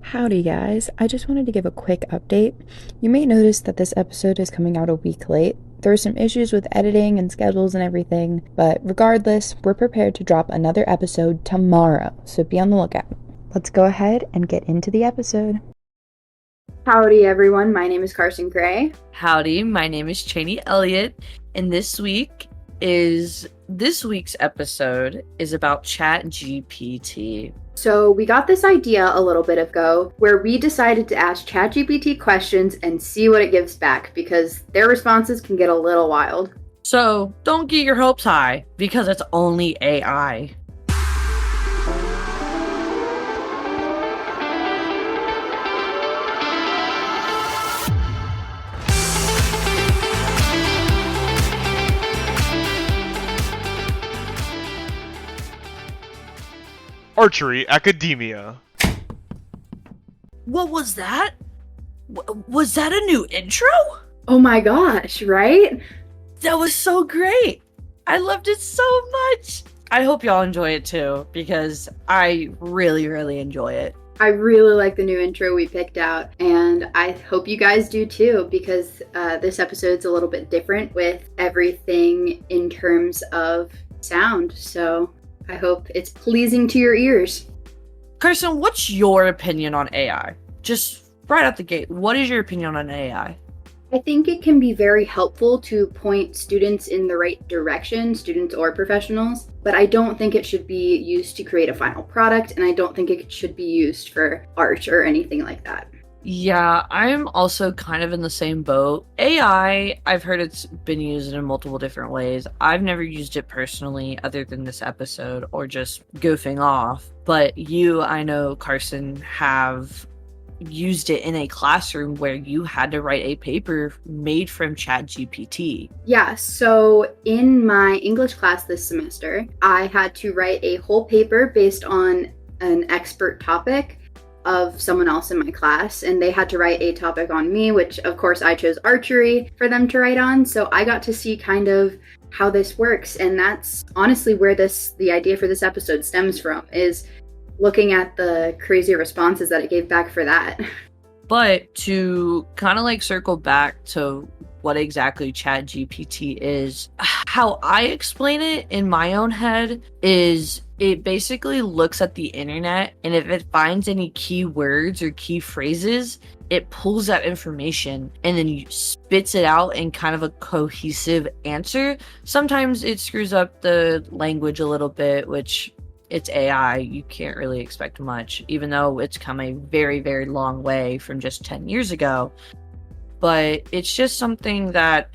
Howdy guys, I just wanted to give a quick update. You may notice that this episode is coming out a week late. There are some issues with editing and schedules and everything, but regardless, we're prepared to drop another episode tomorrow, so be on the lookout. Let's go ahead and get into the episode. Howdy everyone, my name is Carson Gray. Howdy, my name is Cheney Elliott, and this week's episode is about Chat GPT. So we got this idea a little bit ago where we decided to ask Chat GPT questions and see what it gives back because their responses can get a little wild. So don't get your hopes high because it's only AI. Archery Academia. What was that? Was that a new intro? Oh my gosh, right? That was so great. I loved it so much. I hope y'all enjoy it too because I really enjoy it. I really like the new intro we picked out, and I hope you guys do too, because this episode's a little bit different with everything in terms of sound, so I hope it's pleasing to your ears. Carson, what's your opinion on AI? Just right out the gate, what is your opinion on AI? I think it can be very helpful to point students in the right direction, students or professionals, but I don't think it should be used to create a final product, and I don't think it should be used for art or anything like that. Yeah, I'm also kind of in the same boat. AI, I've heard it's been used in multiple different ways. I've never used it personally other than this episode or just goofing off. But you, I know, Carson, have used it in a classroom where you had to write a paper made from Chat GPT. Yeah, so in my English class this semester, I had to write a whole paper based on an expert topic of someone else in my class, and they had to write a topic on me, which of course I chose archery for them to write on. So I got to see kind of how this works, and that's honestly where the idea for this episode stems from, is looking at the crazy responses that it gave back for that. But to kind of like circle back to what exactly Chat GPT is, how I explain it in my own head is it basically looks at the internet, and if it finds any key words or key phrases, it pulls that information and then spits it out in kind of a cohesive answer. Sometimes it screws up the language a little bit, which it's AI, you can't really expect much, even though it's come a very long way from just 10 years ago. But it's just something that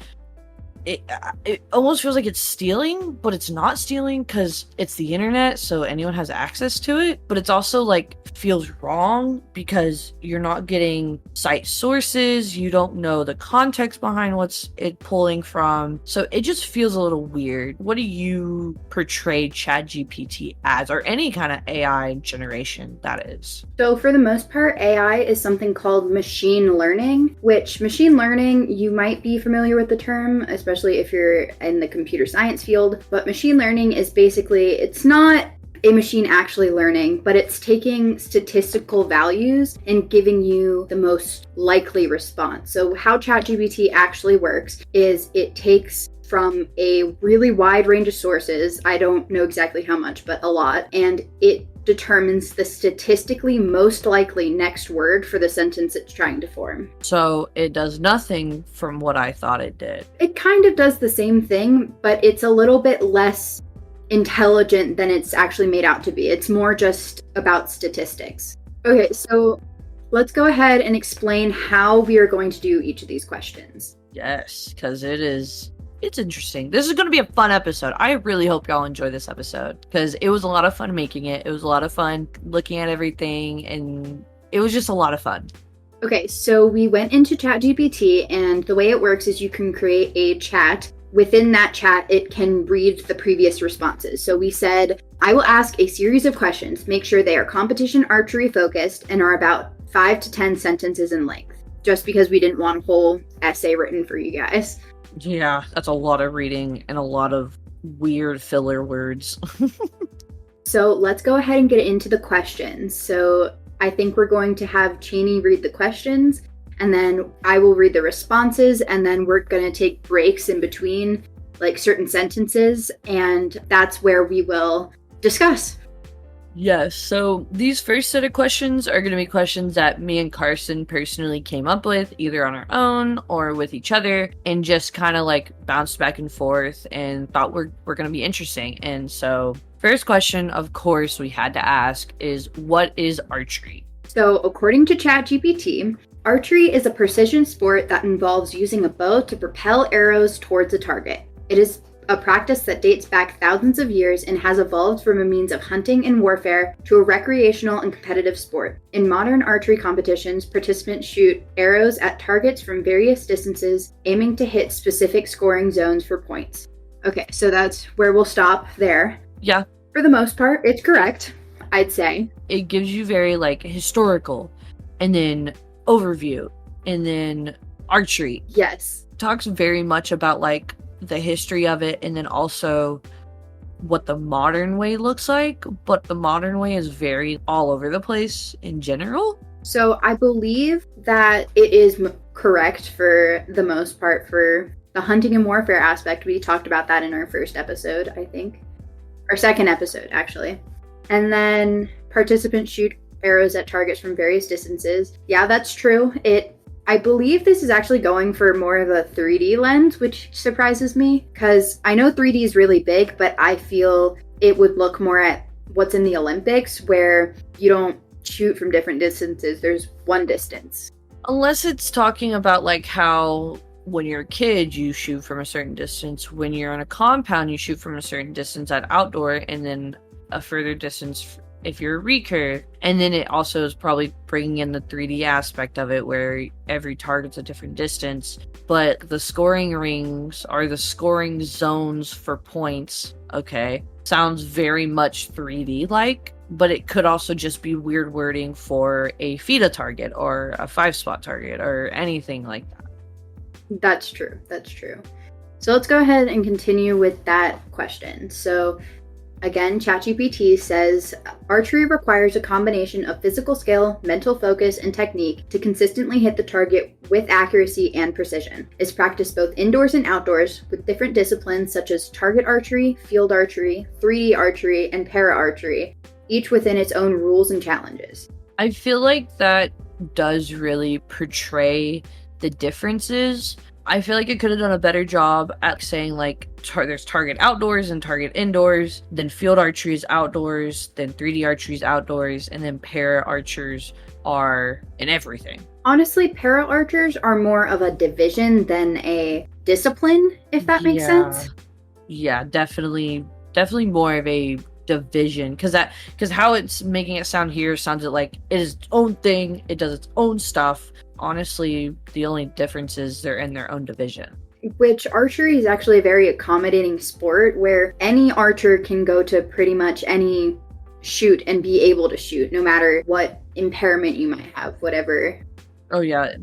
it almost feels like it's stealing, but it's not stealing because it's the internet, so anyone has access to it. But it's also like feels wrong because you're not getting cite sources, you don't know the context behind what's it pulling from, so it just feels a little weird. What do you portray Chat GPT as, or any kind of AI generation that is? So for the most part, AI is something called machine learning, which machine learning, you might be familiar with the term, especially if you're in the computer science field. But machine learning is basically, it's not a machine actually learning, but it's taking statistical values and giving you the most likely response. So how ChatGPT actually works is it takes from a really wide range of sources, I don't know exactly how much, but a lot, and it determines the statistically most likely next word for the sentence it's trying to form. So it does nothing from what I thought it did. It kind of does the same thing, but it's a little bit less intelligent than it's actually made out to be. It's more just about statistics. Okay, so let's go ahead and explain how we are going to do each of these questions. Yes, because it's interesting. This is going to be a fun episode. I really hope y'all enjoy this episode because it was a lot of fun making it. It was a lot of fun looking at everything, and it was just a lot of fun. Okay, so we went into ChatGPT, and the way it works is you can create a chat. Within that chat, it can read the previous responses. So we said, I will ask a series of questions. Make sure they are competition archery focused and are about 5 to 10 sentences in length, just because we didn't want a whole essay written for you guys. Yeah, that's a lot of reading and a lot of weird filler words. So let's go ahead and get into the questions. So I think we're going to have Cheney read the questions, and then I will read the responses, and then we're going to take breaks in between, like certain sentences, and that's where we will discuss. Yes, so these first set of questions are going to be questions that me and Carson personally came up with, either on our own or with each other, and just kind of like bounced back and forth and thought we're going to be interesting. And so, first question, of course, we had to ask is, what is archery? So, according to Chat GPT, archery is a precision sport that involves using a bow to propel arrows towards a target. It is a practice that dates back thousands of years and has evolved from a means of hunting and warfare to a recreational and competitive sport. In modern archery competitions, participants shoot arrows at targets from various distances, aiming to hit specific scoring zones for points. Okay, so that's where we'll stop there. Yeah. For the most part, it's correct, I'd say. It gives you very like historical, and then overview, and then archery. Yes. Talks very much about like the history of it, and then also what the modern way looks like, but the modern way is very all over the place in general. So I believe that it is correct for the most part for the hunting and warfare aspect. We talked about that in our first episode, I think. Our second episode, actually. And then participants shoot arrows at targets from various distances. Yeah, that's true. I believe this is actually going for more of a 3D lens, which surprises me, because I know 3D is really big, but I feel it would look more at what's in the Olympics, where you don't shoot from different distances. There's one distance. Unless it's talking about like how when you're a kid, you shoot from a certain distance. When you're on a compound, you shoot from a certain distance at outdoor, and then a further distance if you're a recurve. And then it also is probably bringing in the 3D aspect of it, where every target's a different distance. But the scoring rings are the scoring zones for points. Okay. Sounds very much 3D like, but it could also just be weird wording for a FIDA target or a 5-spot target or anything like that. That's true. That's true. So let's go ahead and continue with that question. So again, ChatGPT says, archery requires a combination of physical skill, mental focus, and technique to consistently hit the target with accuracy and precision. It's practiced both indoors and outdoors with different disciplines such as target archery, field archery, 3D archery, and para-archery, each within its own rules and challenges. I feel like that does really portray the differences. I feel like it could have done a better job at saying like there's target outdoors and target indoors, then field archery is outdoors, then 3D archery is outdoors, and then para archers are in everything. Honestly, para archers are more of a division than a discipline, if that makes sense. Yeah, definitely more of a division, because how it's making it sound here sounds like it is its own thing, it does its own stuff. Honestly, the only difference is they're in their own division. Which archery is actually a very accommodating sport where any archer can go to pretty much any shoot and be able to shoot, no matter what impairment you might have, whatever. Oh yeah,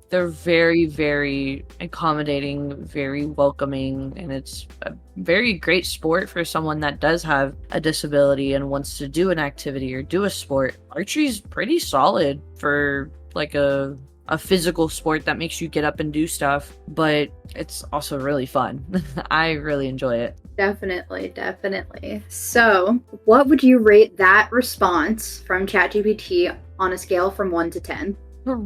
they're very, very accommodating, very welcoming, and it's a very great sport for someone that does have a disability and wants to do an activity or do a sport. Archery's pretty solid for like a physical sport that makes you get up and do stuff, but it's also really fun. I really enjoy it. Definitely. So, what would you rate that response from ChatGPT on a scale from 1 to 10?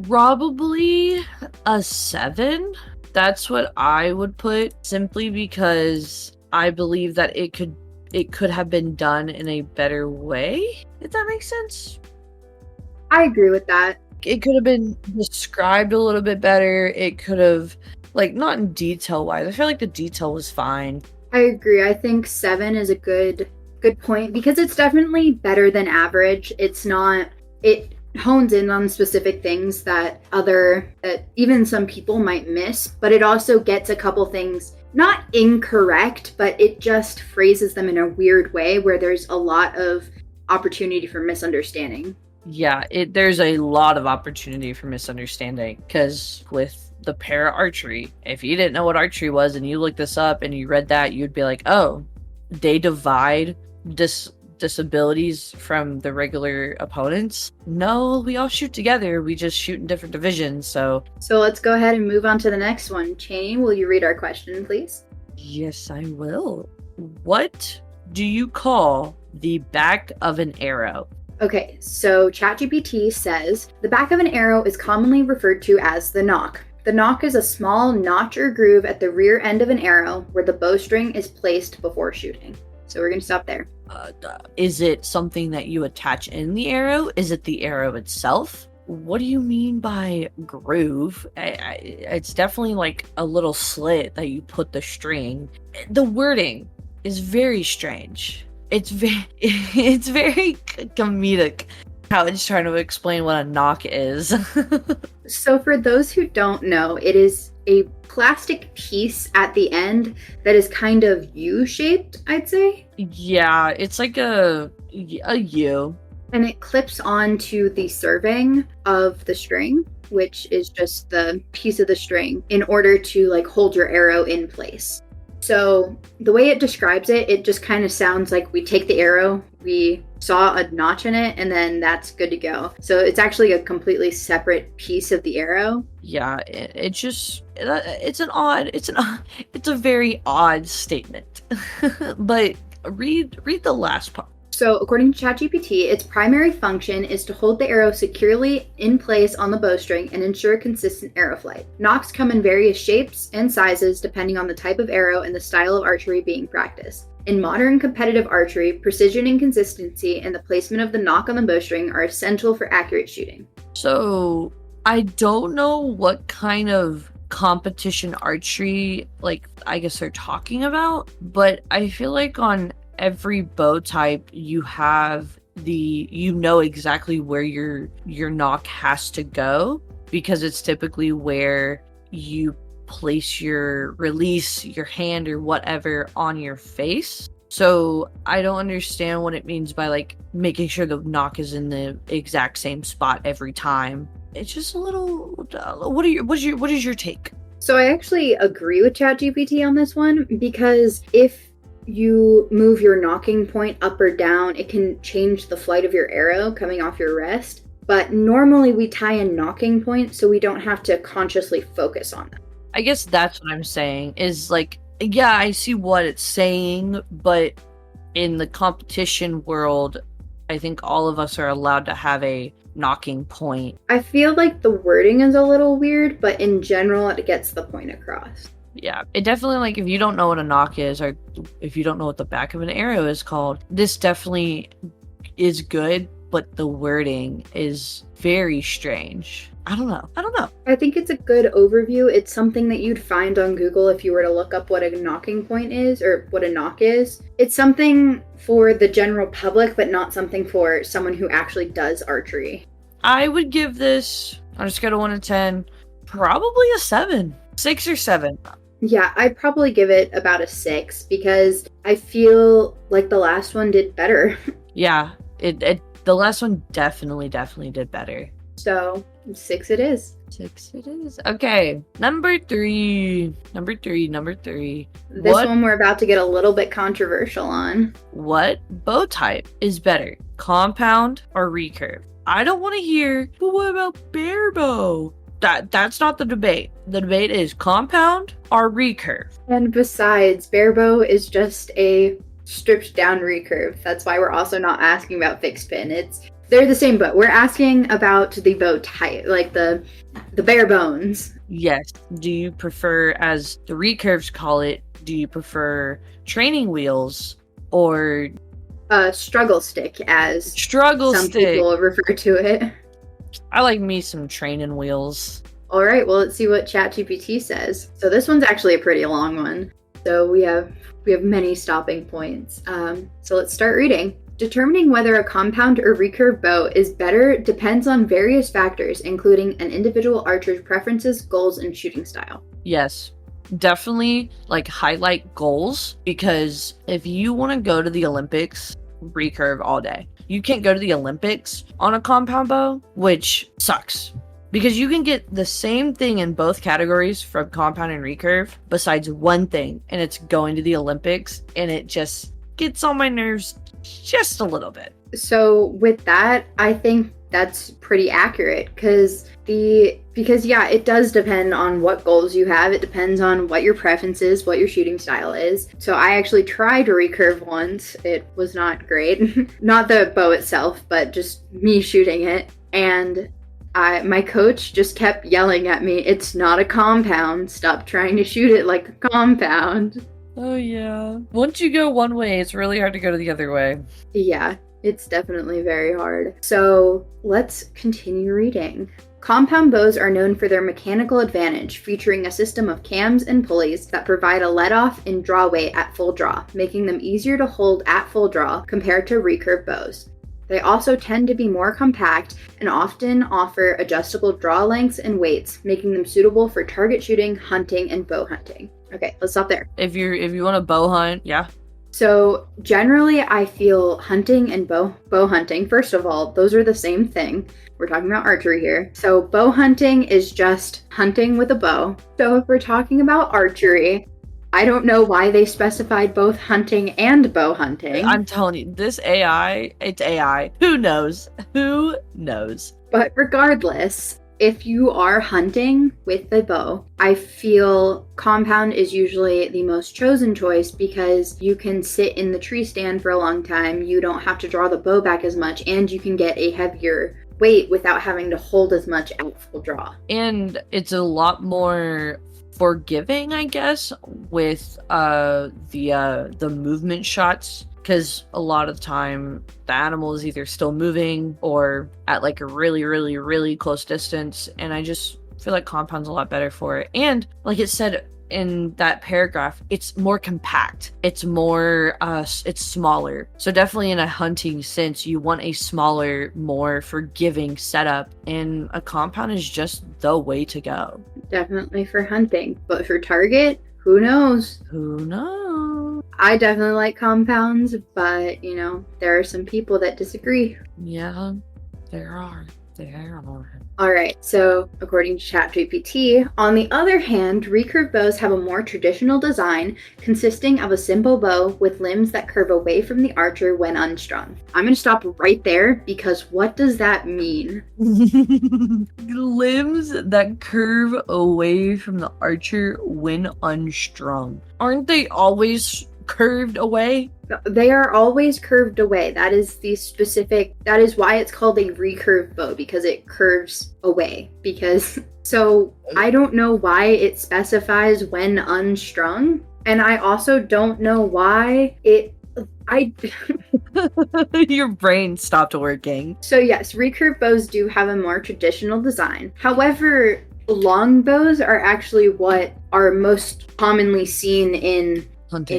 Probably a 7. That's what I would put, simply because I believe that it could have been done in a better way, if that makes sense. I agree with that. It could have been described a little bit better. It could have, like, not in detail wise. I feel like the detail was fine. I agree. I think 7 is a good point, because it's definitely better than average. It hones in on specific things that even some people might miss, but it also gets a couple things not incorrect, but it just phrases them in a weird way where there's a lot of opportunity for misunderstanding. Yeah, there's a lot of opportunity for misunderstanding, because with the para archery, if you didn't know what archery was and you looked this up and you read that, you'd be like, oh, they divide disabilities from the regular opponents. No, we all shoot together. We just shoot in different divisions. So let's go ahead and move on to the next one. Cheney, will you read our question, please? yes, I will. What do you call the back of an arrow? Okay, so Chat GPT says the back of an arrow is commonly referred to as the nock. The nock is a small notch or groove at the rear end of an arrow where the bowstring is placed before shooting. So we're going to stop there. Is it something that you attach in the arrow? Is it the arrow itself? What do you mean by groove? It's definitely like a little slit that you put the string. The wording is very strange. It's very comedic how it's trying to explain what a knock is. So for those who don't know, it is a plastic piece at the end that is kind of U-shaped, I'd say. Yeah, it's like a U. And it clips onto the serving of the string, which is just the piece of the string, in order to like hold your arrow in place. So the way it describes it, it just kind of sounds like we take the arrow, we saw a notch in it, and then that's good to go. So it's actually a completely separate piece of the arrow. Yeah, it's a very odd statement. But read the last part. So according to ChatGPT, its primary function is to hold the arrow securely in place on the bowstring and ensure consistent arrow flight. Nocks come in various shapes and sizes depending on the type of arrow and the style of archery being practiced. In modern competitive archery, precision and consistency and the placement of the nock on the bowstring are essential for accurate shooting. So I don't know what kind of competition archery, like, I guess they're talking about, but I feel like on every bow type you know exactly where your nock has to go, because it's typically where you place your release, your hand or whatever on your face. So I don't understand what it means by like making sure the nock is in the exact same spot every time. It's just a little what is your take? So I actually agree with ChatGPT on this one, because if you move your nocking point up or down, it can change the flight of your arrow coming off your rest. But normally we tie in nocking points so we don't have to consciously focus on them. I guess that's what I'm saying is like, yeah, I see what it's saying, but in the competition world, I think all of us are allowed to have a nocking point. I feel like the wording is a little weird, but in general, it gets the point across. Yeah, it definitely, like, if you don't know what a nock is, or if you don't know what the back of an arrow is called, this definitely is good, but the wording is very strange. I don't know. I think it's a good overview. It's something that you'd find on Google if you were to look up what a nocking point is or what a nock is. It's something for the general public, but not something for someone who actually does archery. I would give this, on a scale of 1 to 10, probably a 7. 6 or 7. Yeah, I'd probably give it about a 6 because I feel like the last one did better. Yeah, the last one definitely did better. So 6 it is. 6 it is. Okay, number three. This one we're about to get a little bit controversial on. What bow type is better, compound or recurve? I don't want to hear, but what about bare bow? That's not the debate. The debate is compound or recurve. And besides, bare bow is just a stripped down recurve. That's why we're also not asking about fixed pin. They're the same bow. We're asking about the bow type, like the bare bones. Yes. Do you prefer, as the recurves call it, do you prefer training wheels or struggle stick, as some stick people refer to it? I like me some training wheels. All right, well, let's see what ChatGPT says. So this one's actually a pretty long one. So we have many stopping points. So let's start reading. Determining whether a compound or recurve bow is better depends on various factors, including an individual archer's preferences, goals, and shooting style. Yes, definitely like highlight goals, because if you want to go to the Olympics, recurve all day. You can't go to the Olympics on a compound bow, which sucks. Because you can get the same thing in both categories from compound and recurve, besides one thing, and it's going to the Olympics, and it just gets on my nerves just a little bit. So with that, I think that's pretty accurate because yeah, it does depend on what goals you have. It depends on what your preference is, what your shooting style is. So I actually tried to recurve once. It was not great. Not the bow itself, but just me shooting it. And my coach just kept yelling at me, "It's not a compound. Stop trying to shoot it like a compound." Oh yeah. Once you go one way, it's really hard to go to the other way. Yeah, it's definitely very hard. So let's continue reading. Compound bows are known for their mechanical advantage, featuring a system of cams and pulleys that provide a let-off and draw weight at full draw, making them easier to hold at full draw compared to recurve bows. They also tend to be more compact and often offer adjustable draw lengths and weights, making them suitable for target shooting, hunting, and bow hunting. Okay, let's stop there. If you want to bow hunt, yeah. So generally I feel hunting and bow hunting, first of all, those are the same thing. We're talking about archery here. So bow hunting is just hunting with a bow. So if we're talking about archery, I don't know why they specified both hunting and bow hunting. I'm telling you, this AI, it's AI. Who knows? Who knows? But regardless, if you are hunting with the bow, I feel compound is usually the most chosen choice because you can sit in the tree stand for a long time, you don't have to draw the bow back as much, and you can get a heavier weight without having to hold as much at full draw. And it's a lot more forgiving, I guess, with the movement shots, because a lot of the time the animal is either still moving or at like a really, really, really close distance, and I just feel like compound's a lot better for it. And like it said in that paragraph, it's more compact, it's more it's smaller, so definitely in a hunting sense you want a smaller, more forgiving setup, and a compound is just the way to go. Definitely for hunting, but for target, who knows? I definitely like compounds, but you know, there are some people that disagree. Yeah, there are. Alright, so according to Chat GPT, on the other hand, recurve bows have a more traditional design consisting of a simple bow with limbs that curve away from the archer when unstrung. I'm going to stop right there because what does that mean? Limbs that curve away from the archer when unstrung. Aren't they always curved away? They are always curved away. That is why it's called a recurve bow, because it curves away. So I don't know why it specifies when unstrung, and I also don't know why Your brain stopped working. So yes, recurve bows do have a more traditional design. However, long bows are actually what are most commonly seen in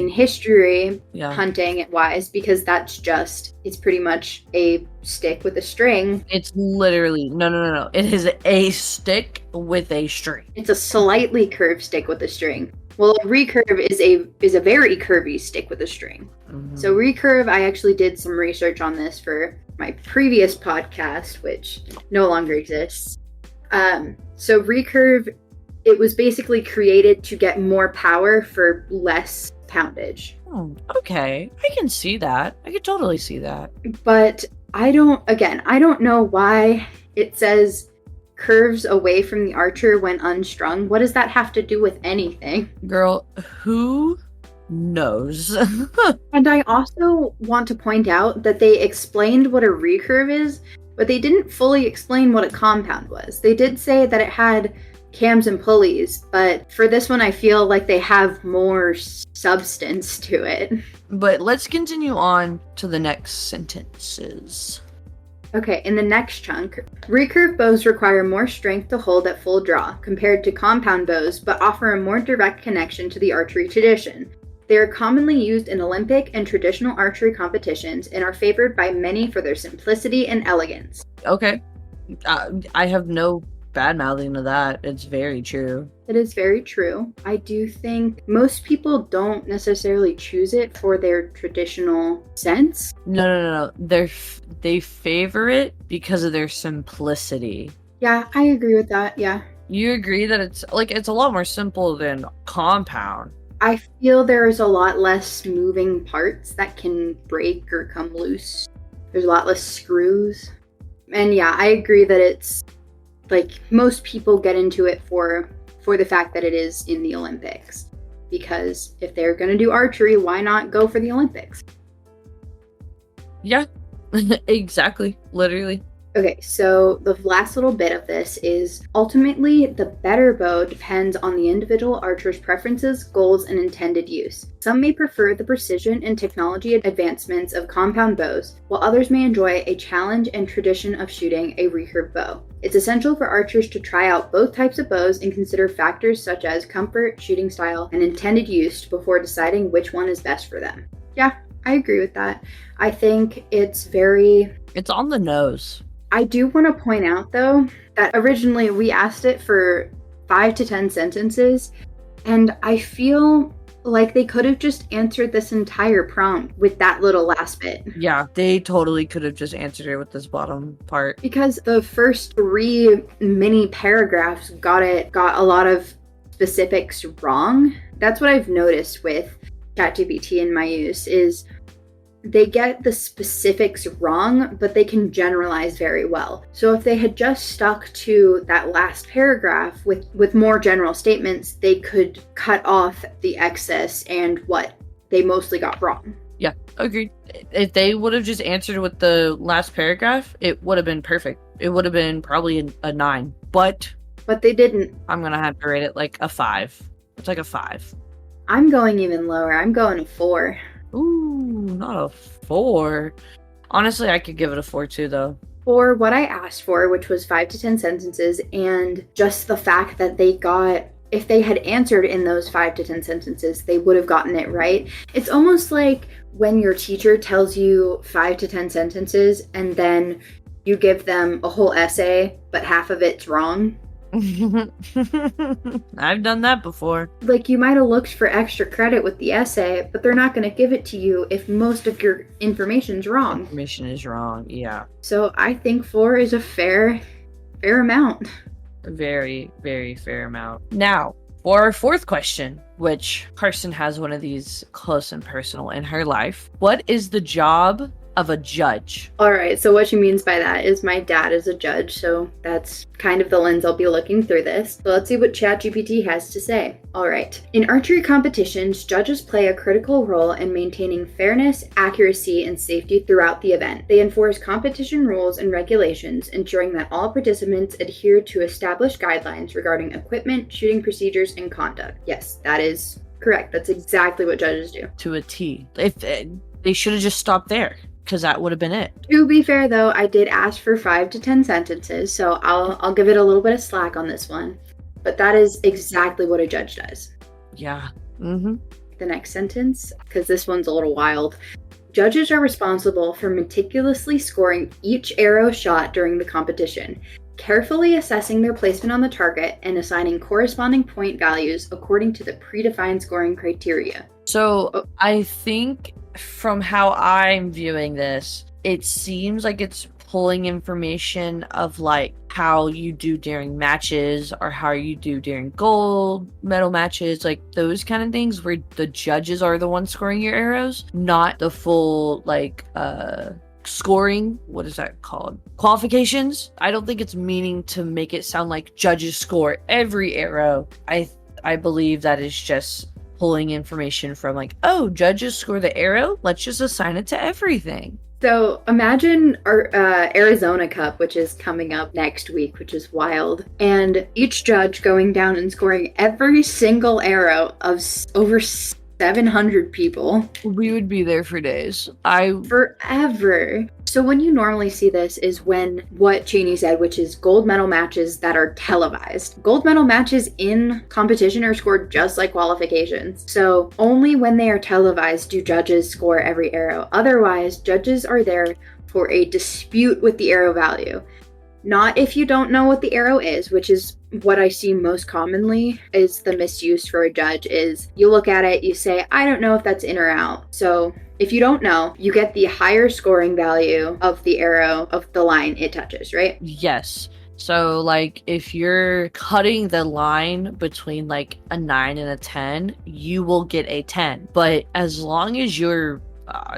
history, yeah, hunting wise, because it's pretty much a stick with a string. It's literally no. It is a stick with a string. It's a slightly curved stick with a string. Well, a recurve is a very curvy stick with a string. Mm-hmm. So recurve, I actually did some research on this for my previous podcast, which no longer exists. So recurve, it was basically created to get more power for less poundage. Oh, okay. I can see that. I could totally see that. But I don't know why it says curves away from the archer when unstrung. What does that have to do with anything? Girl, who knows? And I also want to point out that they explained what a recurve is, but they didn't fully explain what a compound was. They did say that it had cams and pulleys, but for this one I feel like they have more substance to it. But let's continue on to the next sentences. Okay, in the next chunk, recurve bows require more strength to hold at full draw compared to compound bows, but offer a more direct connection to the archery tradition. They are commonly used in Olympic and traditional archery competitions and are favored by many for their simplicity and elegance. Okay. I have no bad mouthing to that. It's very true. It is very true. I do think most people don't necessarily choose it for their traditional sense. No. They favor it because of their simplicity. Yeah, I agree with that. Yeah. You agree that it's a lot more simple than compound. I feel there's a lot less moving parts that can break or come loose. There's a lot less screws. And yeah, I agree that it's like most people get into it for the fact that it is in the Olympics. Because if they're going to do archery, why not go for the Olympics? Yeah, exactly. Literally. Okay, so the last little bit of this is ultimately the better bow depends on the individual archer's preferences, goals, and intended use. Some may prefer the precision and technology advancements of compound bows, while others may enjoy a challenge and tradition of shooting a recurve bow. It's essential for archers to try out both types of bows and consider factors such as comfort, shooting style, and intended use before deciding which one is best for them. Yeah, I agree with that. I think it's on the nose. I do want to point out, though, that originally we asked it for 5 to 10 sentences, and I feel like they could have just answered this entire prompt with that little last bit. Yeah, they totally could have just answered it with this bottom part. Because the first 3 mini paragraphs got a lot of specifics wrong. That's what I've noticed with Chat GPT in my use is they get the specifics wrong, but they can generalize very well. So if they had just stuck to that last paragraph with more general statements, they could cut off the excess and what they mostly got wrong. Yeah, agreed. If they would have just answered with the last paragraph, it would have been perfect. It would have been probably a 9. But they didn't. I'm going to have to rate it like a 5. It's like a 5. I'm going even lower. I'm going a 4. Ooh, not a 4. Honestly, I could give it a 4 too, though. For what I asked for, which was 5 to 10 sentences, and just the fact that if they had answered in those 5 to 10 sentences, they would have gotten it right. It's almost like when your teacher tells you 5 to 10 sentences, and then you give them a whole essay, but half of it's wrong. I've done that before. Like, you might have looked for extra credit with the essay, but they're not going to give it to you if most of your information's wrong. Information is wrong, yeah. So I think 4 is a fair amount. A very, very fair amount. Now, for our 4th question, which Karsten has one of these close and personal in her life. What is the job of a judge? All right, so what she means by that is my dad is a judge, so that's kind of the lens I'll be looking through this. So let's see what Chat GPT has to say. All right. In archery competitions, judges play a critical role in maintaining fairness, accuracy, and safety throughout the event. They enforce competition rules and regulations, ensuring that all participants adhere to established guidelines regarding equipment, shooting procedures, and conduct. Yes, that is correct. That's exactly what judges do. To a T. If they should have just stopped there, because that would have been it. To be fair, though, I did ask for 5 to 10 sentences, so I'll give it a little bit of slack on this one. But that is exactly what a judge does. Yeah. Mm-hmm. The next sentence, because this one's a little wild. Judges are responsible for meticulously scoring each arrow shot during the competition, carefully assessing their placement on the target and assigning corresponding point values according to the predefined scoring criteria. So I think from how I'm viewing this, it seems like it's pulling information of like how you do during matches or how you do during gold medal matches, like those kind of things where the judges are the ones scoring your arrows, not the full like scoring. What is that called? Qualifications. I don't think it's meaning to make it sound like judges score every arrow. I believe that is just pulling information from like, oh, judges score the arrow, let's just assign it to everything. So imagine our Arizona Cup, which is coming up next week, which is wild, and each judge going down and scoring every single arrow of over 700 people. We would be there for days. Forever. So when you normally see this is when what Cheney said, which is gold medal matches that are televised. Gold medal matches in competition are scored just like qualifications. So only when they are televised do judges score every arrow. Otherwise, judges are there for a dispute with the arrow value. Not if you don't know what the arrow is, which is what I see most commonly is the misuse for a judge is you look at it, you say, I don't know if that's in or out. So if you don't know, you get the higher scoring value of the arrow of the line it touches, right? Yes. So, like, if you're cutting the line between like a 9 and a 10, you will get a 10. But as long as you're,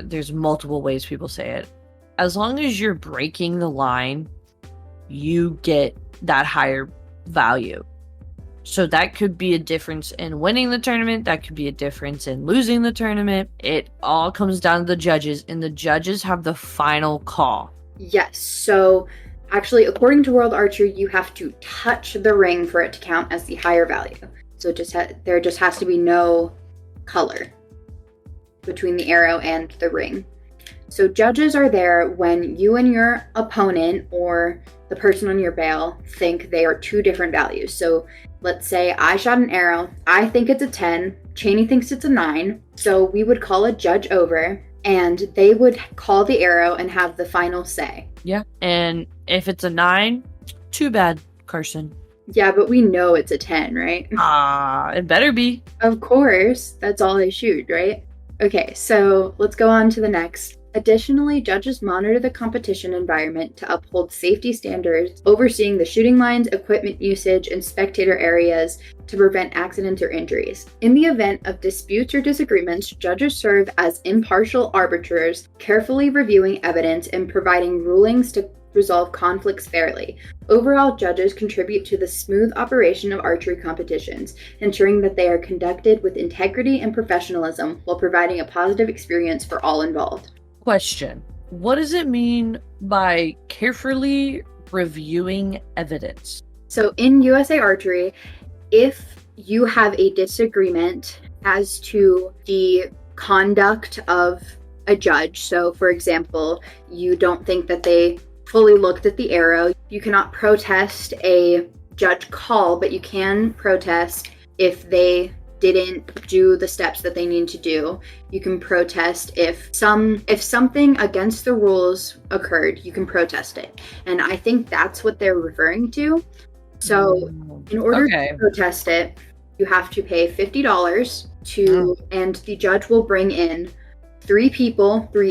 there's multiple ways people say it. As long as you're breaking the line, you get that higher value. So that could be a difference in winning the tournament. That could be a difference in losing the tournament. It all comes down to the judges, and the judges have the final call. Yes. So actually, according to World Archery, you have to touch the ring for it to count as the higher value. So there just has to be no color between the arrow and the ring. So judges are there when you and your opponent or the person on your bail think they are two different values. So let's say I shot an arrow. I think it's a 10. Cheney thinks it's a 9. So we would call a judge over and they would call the arrow and have the final say. Yeah. And if it's a 9, too bad, Carson. Yeah, but we know it's a 10, right? It better be. Of course. That's all they shoot, right? Okay, so let's go on to the next. Additionally, judges monitor the competition environment to uphold safety standards, overseeing the shooting lines, equipment usage, and spectator areas to prevent accidents or injuries. In the event of disputes or disagreements, judges serve as impartial arbiters, carefully reviewing evidence and providing rulings to resolve conflicts fairly. Overall, judges contribute to the smooth operation of archery competitions, ensuring that they are conducted with integrity and professionalism while providing a positive experience for all involved. Question. What does it mean by carefully reviewing evidence? So in USA Archery, if you have a disagreement as to the conduct of a judge, so for example, you don't think that they fully looked at the arrow, you cannot protest a judge call, but you can protest if they didn't do the steps that they need to do. You can protest if something against the rules occurred, you can protest it. And I think that's what they're referring to. So in order to protest it, you have to pay $50 and the judge will bring in three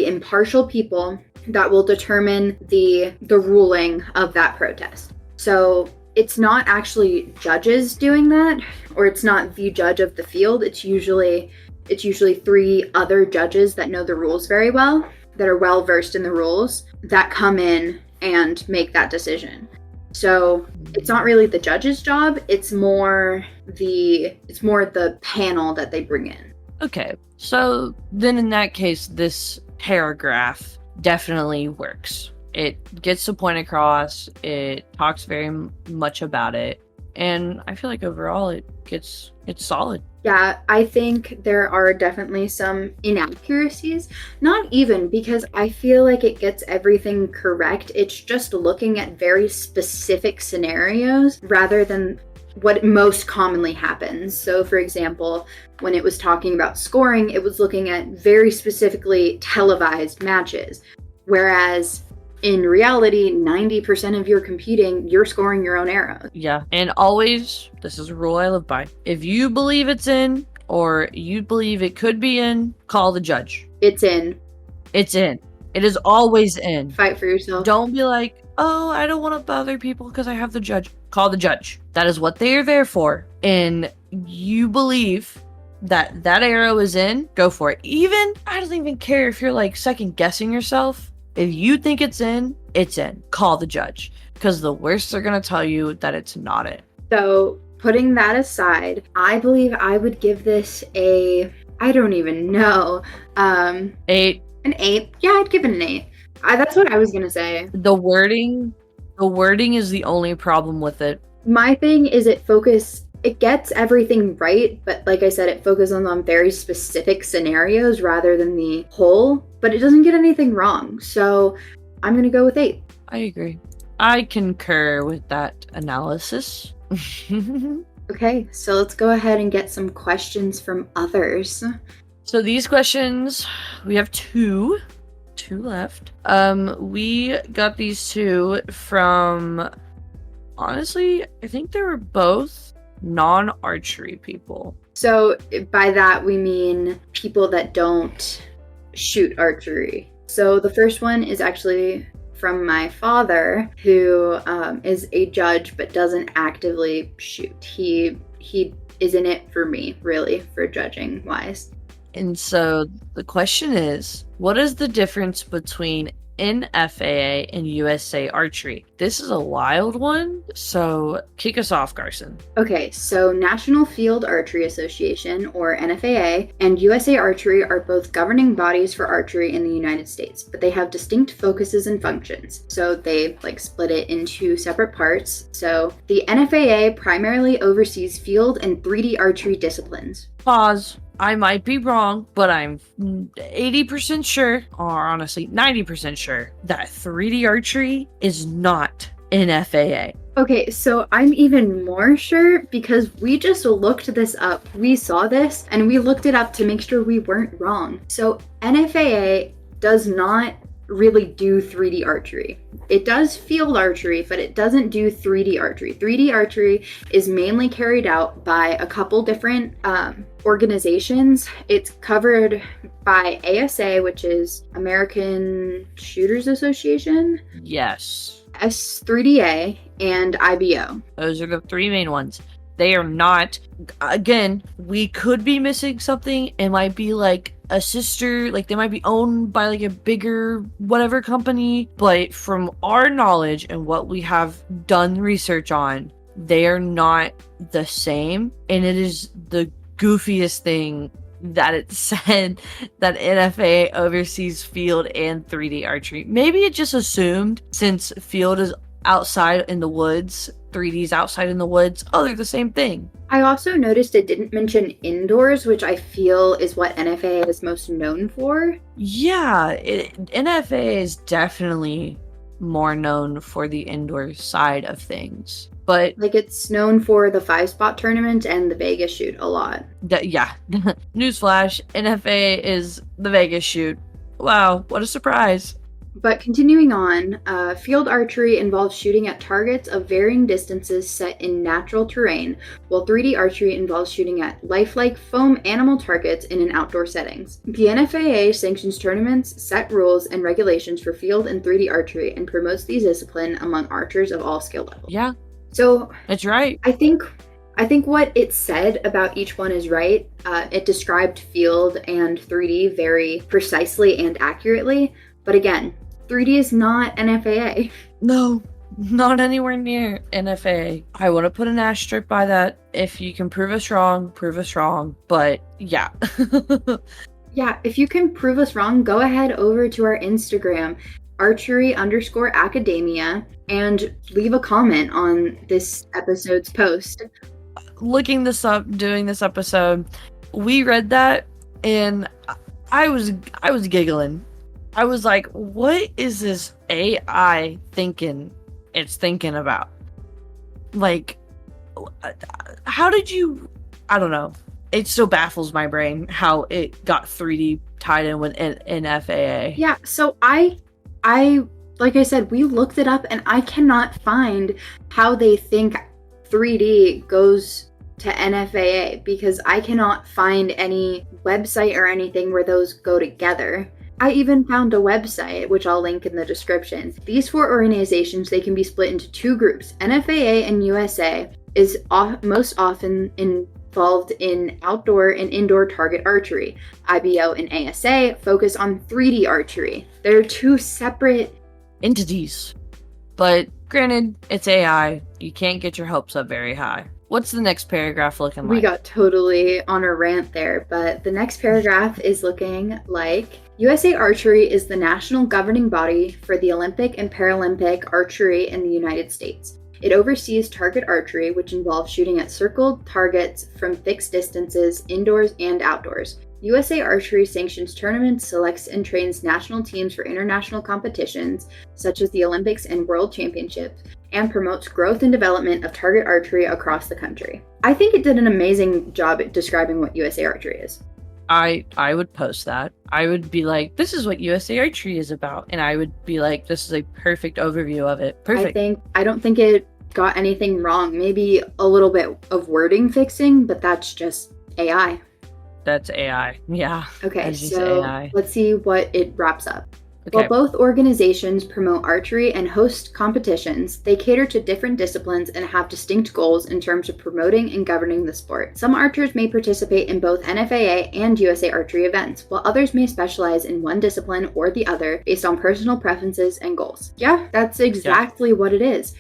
impartial people that will determine the ruling of that protest. So it's not actually judges doing that, or it's not the judge of the field. It's usually three other judges that know the rules very well, that are well versed in the rules, that come in and make that decision. So it's not really the judge's job, it's more the panel that they bring in. Okay, so then in that case, this paragraph definitely works. It gets the point across, it talks very much about it, and I feel like overall it's solid. Yeah, I think there are definitely some inaccuracies. Not even because I feel like it gets everything correct. It's just looking at very specific scenarios rather than what most commonly happens. So for example, when it was talking about scoring, it was looking at very specifically televised matches. Whereas in reality, 90% of your competing, you're scoring your own arrows. Yeah, and always, this is a rule I live by. If you believe it's in, or you believe it could be in, call the judge. It's in. It's in. It is always in. Fight for yourself. Don't be like, oh, I don't want to bother people because I have the judge. Call the judge. That is what they are there for. And you believe that arrow is in, go for it. I don't even care if you're like second guessing yourself. If you think it's in, it's in. Call the judge. Because the worst they're going to tell you that it's not it. So putting that aside, I believe I would give this I don't even know. 8. An 8. Yeah, I'd give it an 8. That's what I was going to say. The wording is the only problem with it. My thing is it gets everything right, but like I said, it focuses on very specific scenarios rather than the whole, but it doesn't get anything wrong. So I'm going to go with 8. I agree. I concur with that analysis. Okay, so let's go ahead and get some questions from others. So these questions, we have two left. We got these two from, honestly, I think they were both non-archery people. So by that we mean people that don't shoot archery. So the first one is actually from my father, who is a judge but doesn't actively shoot. He is in it for me, really, for judging wise. And so the question is, what is the difference between NFAA and USA Archery? This is a wild one, so kick us off, Carson. Okay, so National Field Archery Association, or NFAA, and USA Archery are both governing bodies for archery in the United States, but they have distinct focuses and functions. So they split it into separate parts. So the NFAA primarily oversees field and 3D archery disciplines. Pause. I might be wrong, but I'm 80% sure, or honestly 90% sure, that 3D archery is not an FAA. Okay, so I'm even more sure because we just looked this up. We saw this and we looked it up to make sure we weren't wrong. So NFAA does not really do 3D archery. It does field archery, but it doesn't do 3D archery. 3D archery is mainly carried out by a couple different organizations. It's covered by ASA, which is American Shooters Association. Yes. S3DA and IBO. Those are the three main ones. They are not, again, we could be missing something. It might be like a sister, like they might be owned by like a bigger whatever company, but from our knowledge and what we have done research on, they are not the same. And it is the goofiest thing that it said that NFA oversees field and 3D archery. Maybe it just assumed since field is outside in the woods, 3D's outside in the woods, oh, they're the same thing. I also noticed it didn't mention indoors, which I feel is what NFA is most known for. Yeah, NFA is definitely more known for the indoor side of things. But it's known for the 5-spot tournament and the Vegas shoot a lot. Yeah. Newsflash, NFA is the Vegas shoot. Wow, what a surprise. But continuing on, field archery involves shooting at targets of varying distances set in natural terrain, while 3D archery involves shooting at lifelike foam animal targets in an outdoor settings. The NFAA sanctions tournaments, set rules and regulations for field and 3D archery, and promotes these discipline among archers of all skill levels. Yeah. So that's right. I think what it said about each one is right. It described field and 3D very precisely and accurately. But again, 3D is not NFAA. No, not anywhere near NFAA. I want to put an asterisk by that. If you can prove us wrong, prove us wrong. But yeah. Yeah, if you can prove us wrong, go ahead over to our Instagram, archery_academia, and leave a comment on this episode's post. Looking this up, doing this episode, we read that and I was giggling. I was like, what is this AI thinking it's thinking about? Like, how did you, I don't know. It still baffles my brain how it got 3D tied in with an FAA. Yeah, so I like I said, we looked it up and I cannot find how they think 3D goes to NFAA because I cannot find any website or anything where those go together. I even found a website, which I'll link in the description. These 4 organizations, they can be split into 2 groups. NFAA and USA is most often involved in outdoor and indoor target archery. IBO and ASA focus on 3D archery. They're 2 separate entities. But granted, it's AI. You can't get your hopes up very high. What's the next paragraph looking like? We got totally on a rant there, but the next paragraph is looking like USA Archery is the national governing body for the Olympic and Paralympic archery in the United States. It oversees target archery, which involves shooting at circled targets from fixed distances, indoors and outdoors. USA Archery sanctions tournaments, selects and trains national teams for international competitions, such as the Olympics and World Championships, and promotes growth and development of target archery across the country. I think it did an amazing job at describing what USA Archery is. I would post that. I would be like, this is what USA Archery is about. And I would be like, this is a perfect overview of it. Perfect. I don't think it got anything wrong. Maybe a little bit of wording fixing, but that's just AI. That's AI. Yeah. Okay, so AI. Let's see what it wraps up. While both organizations promote archery and host competitions, they cater to different disciplines and have distinct goals in terms of promoting and governing the sport. Some archers may participate in both NFAA and USA Archery events, while others may specialize in one discipline or the other based on personal preferences and goals. Yeah, that's exactly what it is.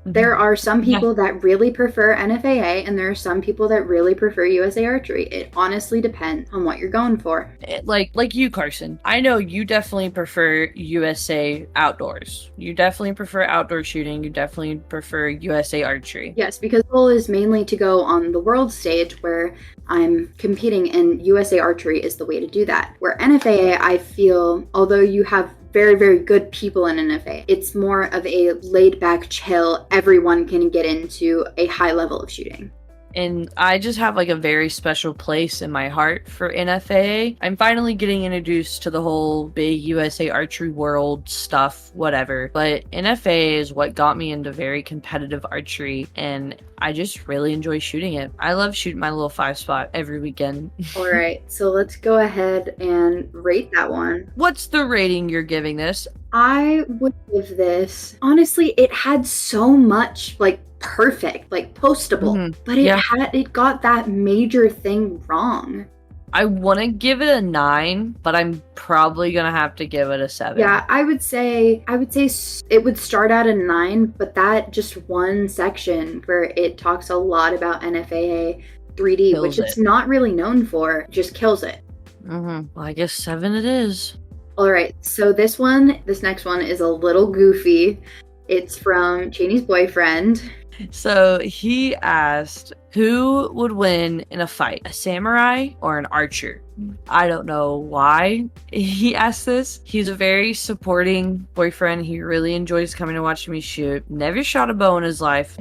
There are some people that really prefer NFAA, and there are some people that really prefer USA Archery. It honestly depends on what you're going for. Like you, Carson. I know you definitely prefer USA Outdoors. You definitely prefer outdoor shooting. You definitely prefer USA Archery. Yes, because the goal is mainly to go on the world stage where I'm competing, and USA Archery is the way to do that. Where NFAA, I feel, although you have very, very good people in NFA, it's more of a laid back, chill, everyone can get into a high level of shooting. And I just have like a very special place in my heart for NFAA. I'm finally getting introduced to the whole big USA Archery world stuff, whatever. But NFAA is what got me into very competitive archery, and I just really enjoy shooting it. I love shooting my little 5-spot every weekend. All right, so let's go ahead and rate that one. What's the rating you're giving this? I would give this, honestly, it had so much perfect, postable, but it got that major thing wrong. I want to give it a 9, but I'm probably gonna have to give it a 7. Yeah, I would say it would start at a 9, but that just one section where it talks a lot about NFAA 3D, which it's not really known for, just kills it. Well, I guess 7 it is. All right, so this next one is a little goofy. It's from Cheney's boyfriend. So he asked, who would win in a fight, a samurai or an archer? I don't know why he asked this. He's a very supporting boyfriend. He really enjoys coming to watch me shoot. Never shot a bow in his life.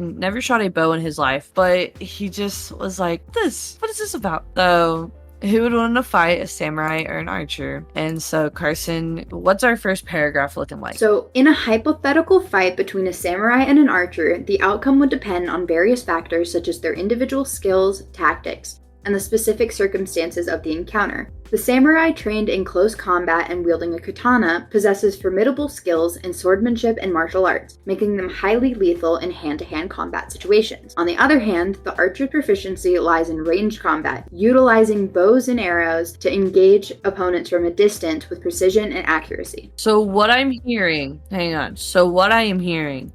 But he just was like, what is this about? So who would win a fight, a samurai or an archer? And so, Carson, what's our first paragraph looking like? So, in a hypothetical fight between a samurai and an archer, the outcome would depend on various factors such as their individual skills, tactics, and the specific circumstances of the encounter. The samurai, trained in close combat and wielding a katana, possesses formidable skills in swordsmanship and martial arts, making them highly lethal in hand-to-hand combat situations. On the other hand, the archer's proficiency lies in ranged combat, utilizing bows and arrows to engage opponents from a distance with precision and accuracy. So what I am hearing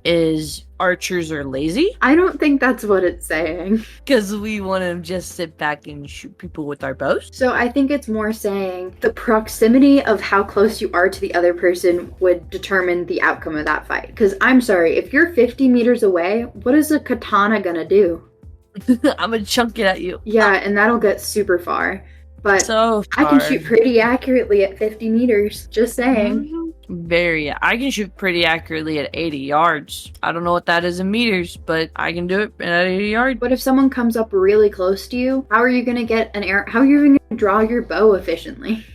is archers are lazy? I don't think that's what it's saying. Because we want to just sit back and shoot people with our bows? So I think it's more saying the proximity of how close you are to the other person would determine the outcome of that fight. Because I'm sorry, if you're 50 meters away, what is a katana gonna do? I'm gonna chunk it at you. Yeah, and that'll get super far. But so I can shoot pretty accurately at 50 meters, just saying. I can shoot pretty accurately at 80 yards. I don't know what that is in meters, but I can do it at 80 yards. But if someone comes up really close to you, how are you going to get an arrow? How are you going to draw your bow efficiently?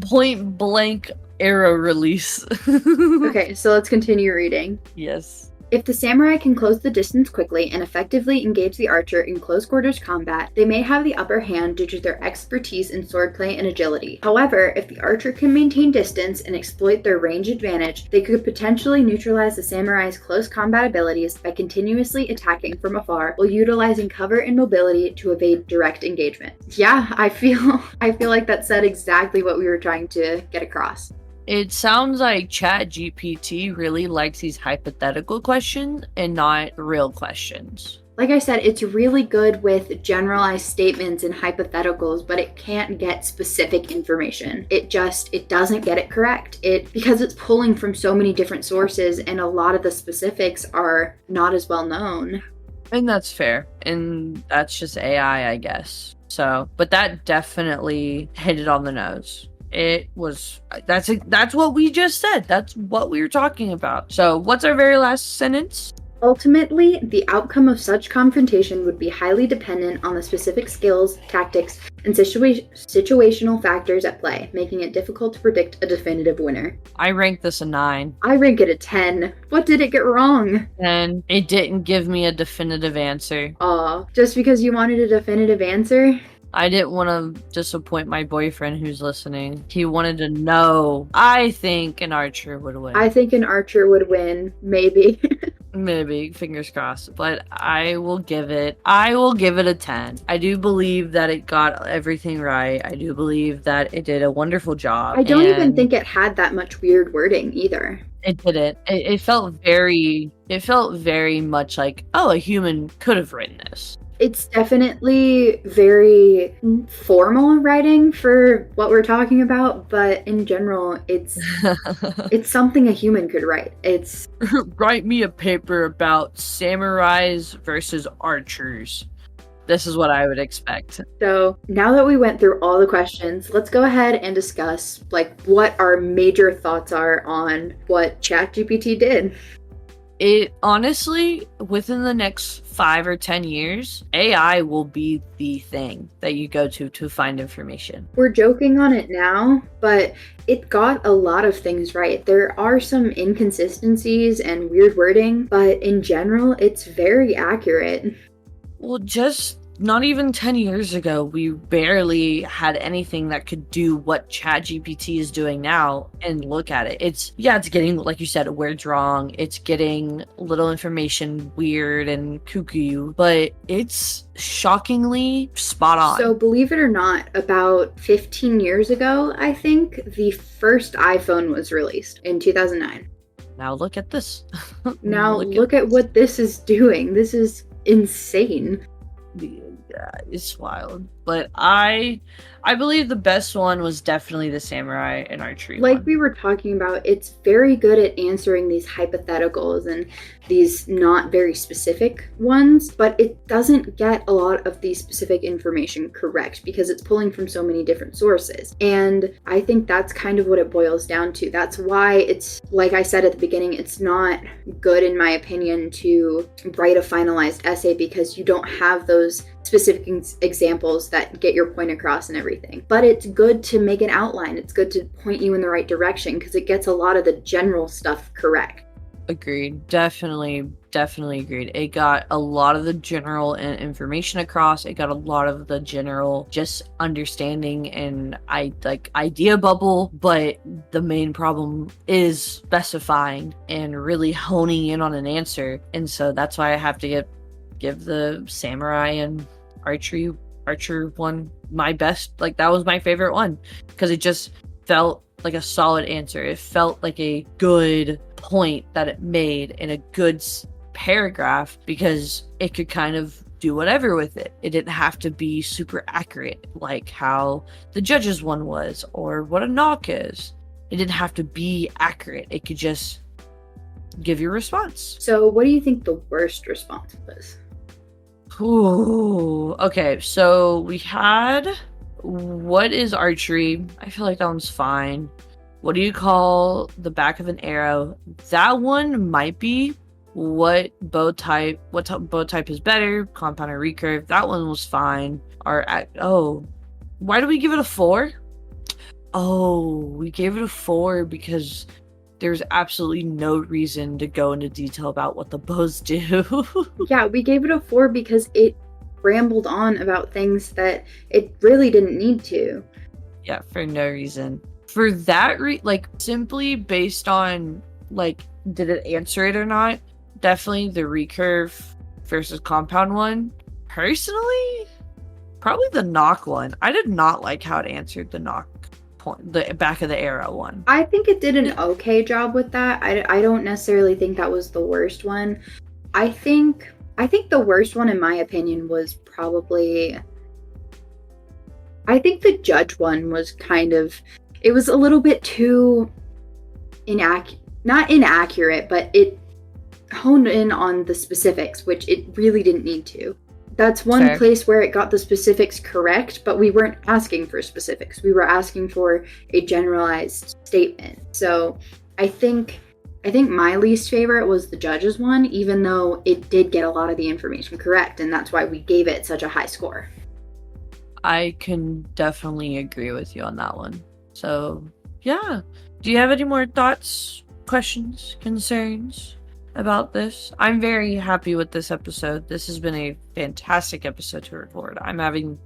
Point blank arrow release. Okay, so let's continue reading. Yes. If the samurai can close the distance quickly and effectively engage the archer in close quarters combat, they may have the upper hand due to their expertise in swordplay and agility. However, if the archer can maintain distance and exploit their range advantage, they could potentially neutralize the samurai's close combat abilities by continuously attacking from afar while utilizing cover and mobility to evade direct engagement. Yeah, I feel like that said exactly what we were trying to get across. It sounds like Chat GPT really likes these hypothetical questions and not real questions. Like I said, it's really good with generalized statements and hypotheticals, but it can't get specific information. It doesn't get it correct. Because it's pulling from so many different sources, and a lot of the specifics are not as well known. And that's fair. And that's just AI, I guess. So, but that definitely hit it on the nose. That's what we just said. That's what we were talking about. So what's our very last sentence? Ultimately, the outcome of such confrontation would be highly dependent on the specific skills, tactics, and situational factors at play, making it difficult to predict a definitive winner. I rank this a 9. I rank it a 10. What did it get wrong? And it didn't give me a definitive answer. Aw, just because you wanted a definitive answer? I didn't want to disappoint my boyfriend who's listening. He wanted to know. I think an archer would win. I think an archer would win, maybe. Maybe, fingers crossed. But I will give it a 10. I do believe that it got everything right. I do believe that it did a wonderful job. I don't even think it had that much weird wording either. It didn't. It felt very much like, oh, a human could have written this. It's definitely very formal writing for what we're talking about, but in general, it's something a human could write. It's write me a paper about samurais versus archers. This is what I would expect. So now that we went through all the questions, let's go ahead and discuss like what our major thoughts are on what Chat GPT did. It honestly, within the next 5 or 10 years, AI will be the thing that you go to find information. We're joking on it now, but it got a lot of things right. There are some inconsistencies and weird wording, but in general, it's very accurate. Well, just not even 10 years ago, we barely had anything that could do what Chat GPT is doing now. And look at it. It's getting, like you said, words wrong. It's getting little information weird and cuckoo, but it's shockingly spot on. So believe it or not, about 15 years ago, I think, the first iPhone was released in 2009. Now look at this. Now look at what this is doing. This is insane. Yeah, it's wild. But I believe the best one was definitely the samurai and archery like one. We were talking about, it's very good at answering these hypotheticals and these not very specific ones, but it doesn't get a lot of the specific information correct because it's pulling from so many different sources. And I think that's kind of what it boils down to. That's why it's, like I said at the beginning, it's not good in my opinion to write a finalized essay because you don't have those specific examples that get your point across and everything. But it's good to make an outline. It's good to point you in the right direction because it gets a lot of the general stuff correct. Agreed. Definitely agreed. It got a lot of the general information across. It got a lot of the general just understanding and idea bubble, but the main problem is specifying and really honing in on an answer. And so that's why I have to give the samurai and archer one my best. Like, that was my favorite one because it just felt like a solid answer. It felt like a good point that it made in a good paragraph because it could kind of do whatever with it. It didn't have to be super accurate like how the judges one was or what a knock is. It didn't have to be accurate. It could just give your response. So what do you think the worst response was? Ooh, okay, so we had what is archery? I feel like that one's fine. What do you call the back of an arrow? That one might be what bow type is better, compound or recurve. That one was fine. Why do we give it a 4? Oh, we gave it a 4 because there's absolutely no reason to go into detail about what the bows do. Yeah, we gave it a 4 because it rambled on about things that it really didn't need to. Yeah, for no reason. For that, simply based on, did it answer it or not? Definitely the recurve versus compound one. Personally, probably the knock one. I did not like how it answered the knock point, the back of the arrow one. I think it did an okay job with that. I don't necessarily think that was the worst one. I think the worst one, in my opinion, was probably... I think the judge one was it was a little bit too not inaccurate, but it honed in on the specifics, which it really didn't need to. That's one Fair. place where it got the specifics correct, but we weren't asking for specifics. We were asking for a generalized statement. So I think my least favorite was the judges one, even though it did get a lot of the information correct, and that's why we gave it such a high score. I can definitely agree with you on that one. So, yeah. Do you have any more thoughts, questions, concerns about this? I'm very happy with this episode. This has been a fantastic episode to record. I'm having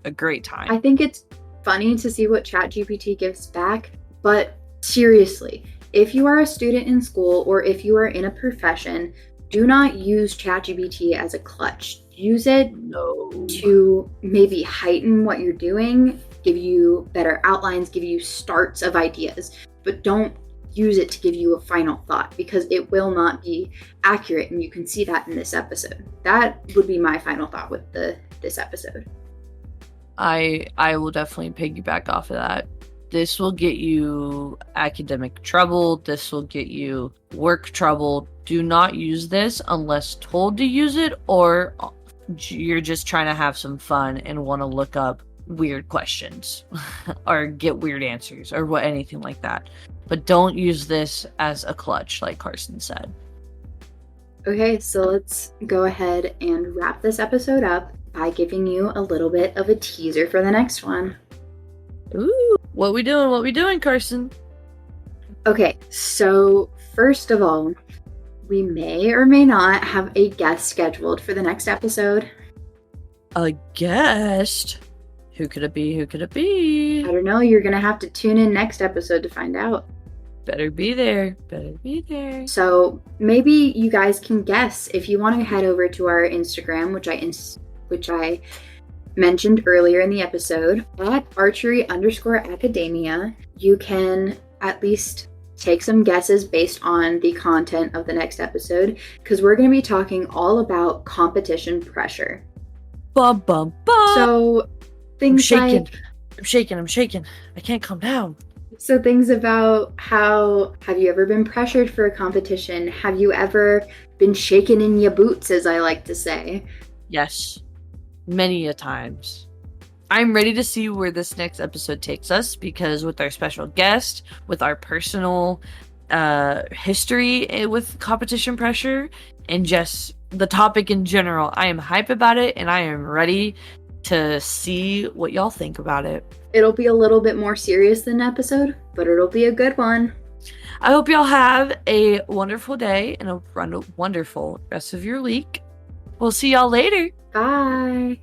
a great time. I think it's funny to see what Chat GPT gives back, but seriously, if you are a student in school or if you are in a profession, do not use Chat GPT as a clutch. Use it to maybe heighten what you're doing, give you better outlines, give you starts of ideas, but don't use it to give you a final thought because it will not be accurate, and you can see that in this episode. That would be my final thought with this episode. I will definitely piggyback off of that. This will get you academic trouble. This will get you work trouble. Do not use this unless told to use it, or you're just trying to have some fun and want to look up weird questions or get weird answers or anything like that. But don't use this as a clutch, like Carson said. Okay, so let's go ahead and wrap this episode up by giving you a little bit of a teaser for the next one. Ooh, what we doing, Carson? Okay, so first of all, we may or may not have a guest scheduled for the next episode. A guest? Who could it be? I don't know, you're gonna have to tune in next episode to find out. Better be there. So maybe you guys can guess. If you want to head over to our Instagram, which I mentioned earlier in the episode, at archery_academia, you can at least take some guesses based on the content of the next episode, because we're going to be talking all about competition pressure. Bum, bum, bum. So things I'm shaking. I can't calm down. So things about how, have you ever been pressured for a competition? Have you ever been shaken in your boots, as I like to say? Yes, many a times. I'm ready to see where this next episode takes us, because with our special guest, with our personal history with competition pressure, and just the topic in general, I am hype about it, and I am ready to see what y'all think about it. It'll be a little bit more serious than an episode, but it'll be a good one. I hope y'all have a wonderful day and a wonderful rest of your week. We'll see y'all later. Bye.